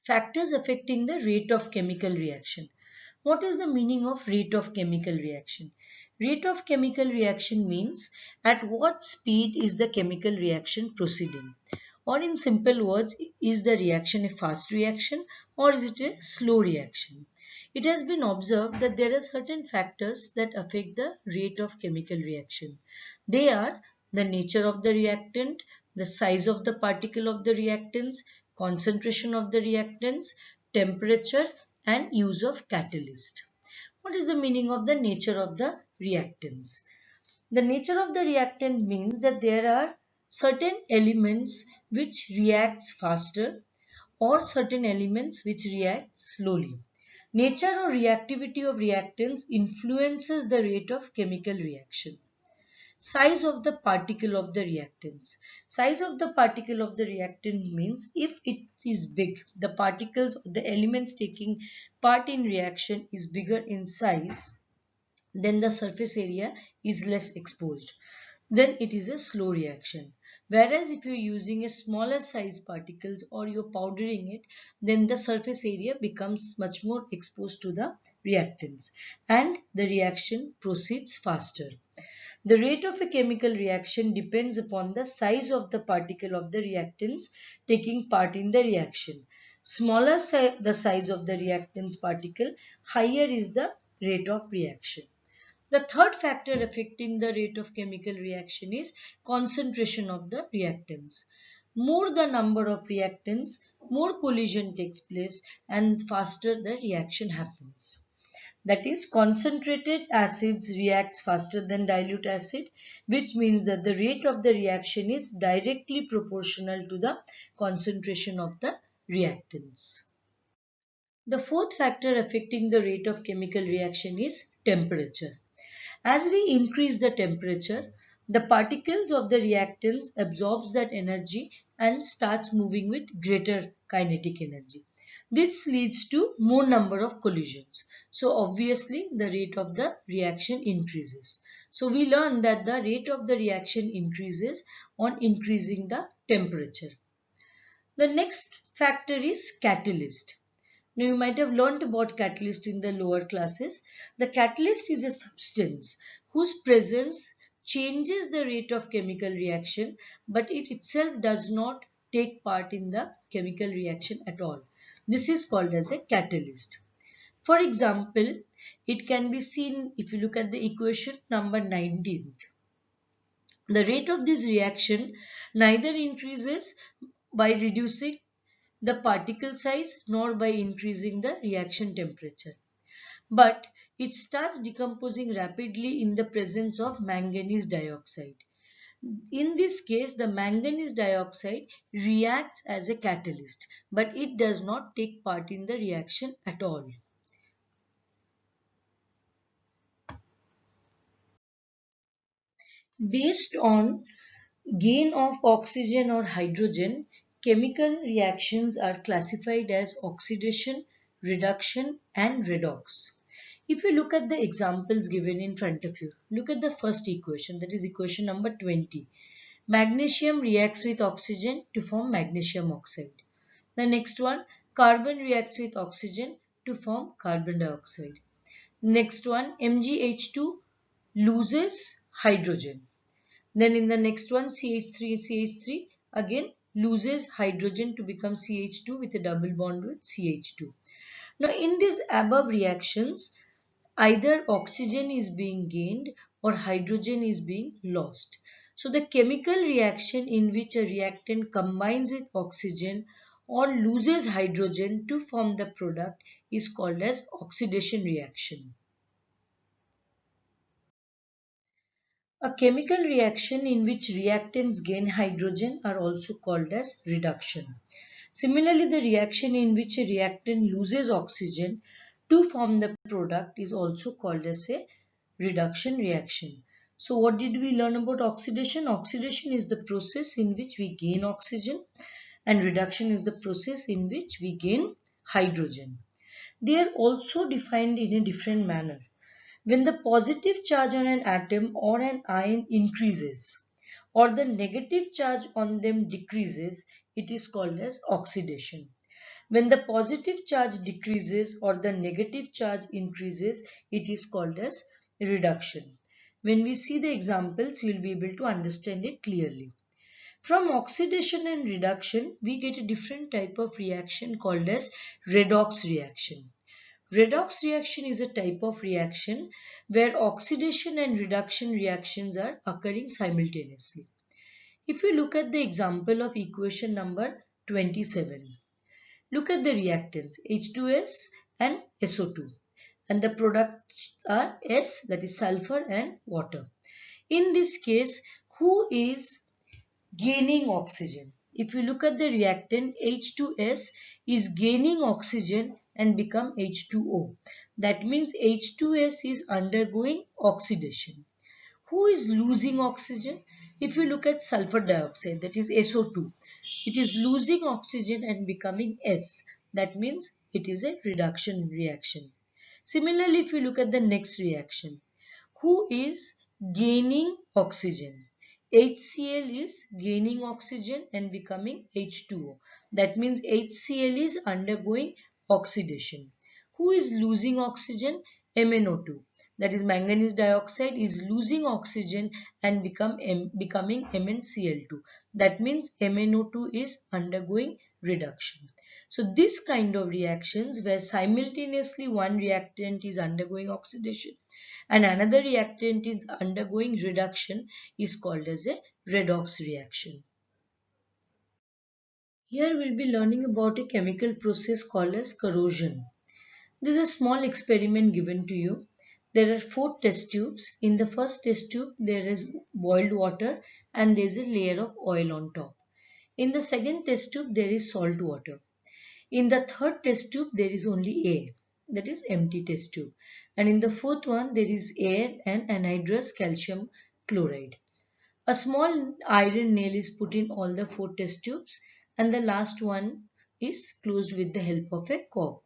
Factors affecting the rate of chemical reaction. What is the meaning of rate of chemical reaction? Rate of chemical reaction means at what speed is the chemical reaction proceeding? Or in simple words, is the reaction a fast reaction or is it a slow reaction? It has been observed that there are certain factors that affect the rate of chemical reaction. They are the nature of the reactant, the size of the particle of the reactants, concentration of the reactants, temperature, and use of catalyst. What is the meaning of the nature of the reactants? The nature of the reactant means that there are certain elements which reacts faster or certain elements which react slowly. Nature or reactivity of reactants influences the rate of chemical reaction. Size of the particle of the reactants. Size of the particle of the reactant means if it is big, the particles, the elements taking part in reaction is bigger in size, then the surface area is less exposed. Then it is a slow reaction. Whereas if you're using a smaller size particles or you're powdering it, then the surface area becomes much more exposed to the reactants and the reaction proceeds faster. The rate of a chemical reaction depends upon the size of the particle of the reactants taking part in the reaction. Smaller the size of the reactants particle, higher is the rate of reaction. The third factor affecting the rate of chemical reaction is concentration of the reactants. More the number of reactants, more collision takes place and faster the reaction happens. That is, concentrated acids reacts faster than dilute acid, which means that the rate of the reaction is directly proportional to the concentration of the reactants. The fourth factor affecting the rate of chemical reaction is temperature. As we increase the temperature, the particles of the reactants absorbs that energy and starts moving with greater kinetic energy. This leads to more number of collisions. So obviously the rate of the reaction increases. So we learn that the rate of the reaction increases on increasing the temperature. The next factor is catalyst. Now you might have learnt about catalyst in the lower classes. The catalyst is a substance whose presence changes the rate of chemical reaction, but it itself does not take part in the chemical reaction at all. This is called as a catalyst. For example, it can be seen if you look at the equation number 19. The rate of this reaction neither increases by reducing the particle size nor by increasing the reaction temperature. But it starts decomposing rapidly in the presence of manganese dioxide. In this case, the manganese dioxide reacts as a catalyst, but it does not take part in the reaction at all. Based on gain of oxygen or hydrogen, chemical reactions are classified as oxidation, reduction, and redox. If you look at the examples given in front of you, look at the first equation, that is equation number 20. Magnesium reacts with oxygen to form magnesium oxide. The next one, carbon reacts with oxygen to form carbon dioxide. Next one, MgH2 loses hydrogen. Then in the next one, CH3 again loses hydrogen to become CH2 with a double bond with CH2. Now in these above reactions, either oxygen is being gained or hydrogen is being lost. So the chemical reaction in which a reactant combines with oxygen or loses hydrogen to form the product is called as oxidation reaction. A chemical reaction in which reactants gain hydrogen are also called as reduction. Similarly, the reaction in which a reactant loses oxygen to form the product is also called as a reduction reaction. So what did we learn about oxidation? Oxidation is the process in which we gain oxygen and reduction is the process in which we gain hydrogen. They are also defined in a different manner. When the positive charge on an atom or an ion increases or the negative charge on them decreases, it is called as oxidation. When the positive charge decreases or the negative charge increases, it is called as reduction. When we see the examples, you will be able to understand it clearly. From oxidation and reduction, we get a different type of reaction called as redox reaction. Redox reaction is a type of reaction where oxidation and reduction reactions are occurring simultaneously. If you look at the example of equation number 27, look at the reactants H2S and SO2, and the products are S, that is sulfur, and water. In this case, who is gaining oxygen? If you look at the reactant, H2S is gaining oxygen and become H2O. That means H2S is undergoing oxidation. Who is losing oxygen? If you look at sulfur dioxide, that is SO2, it is losing oxygen and becoming S. That means it is a reduction reaction. Similarly, if you look at the next reaction, who is gaining oxygen? HCl is gaining oxygen and becoming H2O. That means HCl is undergoing oxidation. Who is losing oxygen? MnO2. That is manganese dioxide is losing oxygen and becoming MnCl2. That means MnO2 is undergoing reduction. So this kind of reactions where simultaneously one reactant is undergoing oxidation and another reactant is undergoing reduction is called as a redox reaction. Here we'll be learning about a chemical process called as corrosion. This is a small experiment given to you. There are 4 test tubes. In the first test tube there is boiled water and there is a layer of oil on top. In the second test tube there is salt water. In the third test tube there is only air, that is empty test tube. And in the fourth one there is air and anhydrous calcium chloride. A small iron nail is put in all the 4 test tubes and the last one is closed with the help of a cork.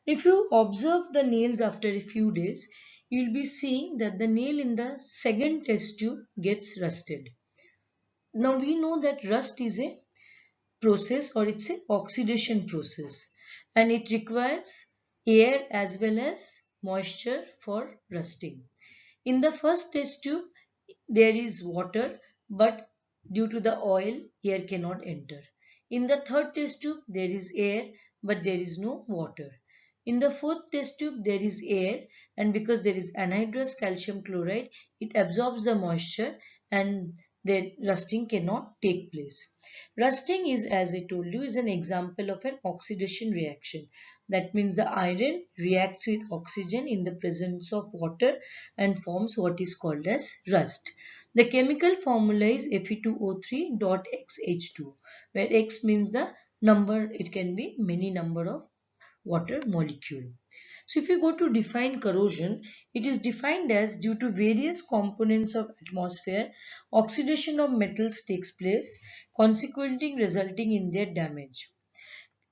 If you observe the nails after a few days, you will be seeing that the nail in the second test tube gets rusted. Now we know that rust is a process or it's a oxidation process and it requires air as well as moisture for rusting. In the first test tube there is water, but due to the oil air cannot enter. In the third test tube there is air, but there is no water. In the fourth test tube there is air, and because there is anhydrous calcium chloride it absorbs the moisture and the rusting cannot take place. Rusting is, as I told you, is an example of an oxidation reaction. That means the iron reacts with oxygen in the presence of water and forms what is called as rust. The chemical formula is Fe2O3.XH2, where X means the number, it can be many number of water molecule. So if you go to define corrosion, it is defined as due to various components of atmosphere, oxidation of metals takes place, consequently resulting in their damage.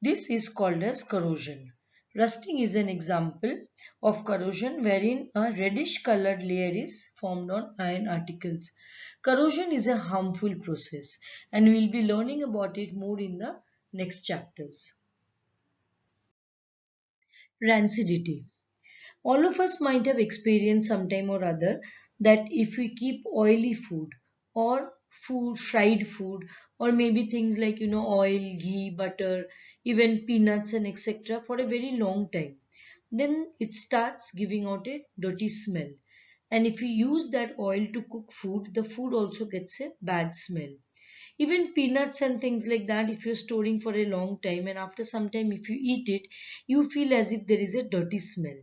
This is called as corrosion. Rusting is an example of corrosion wherein a reddish colored layer is formed on iron articles. Corrosion is a harmful process and we will be learning about it more in the next chapters. Rancidity. All of us might have experienced sometime or other that if we keep oily food or food, fried food, or maybe things like oil, ghee, butter, even peanuts and etc. for a very long time, then it starts giving out a dirty smell. And if you use that oil to cook food, the food also gets a bad smell. Even peanuts and things like that, if you're storing for a long time and after some time if you eat it, you feel as if there is a dirty smell.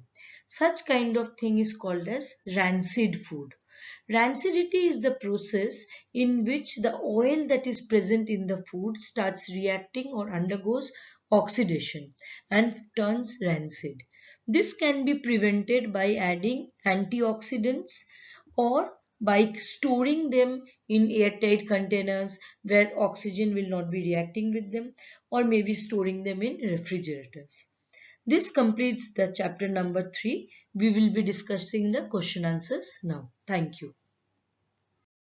Such kind of thing is called as rancid food. Rancidity is the process in which the oil that is present in the food starts reacting or undergoes oxidation and turns rancid. This can be prevented by adding antioxidants or by storing them in airtight containers where oxygen will not be reacting with them, or maybe storing them in refrigerators. This completes the chapter number 3. We will be discussing the question answers now. Thank you.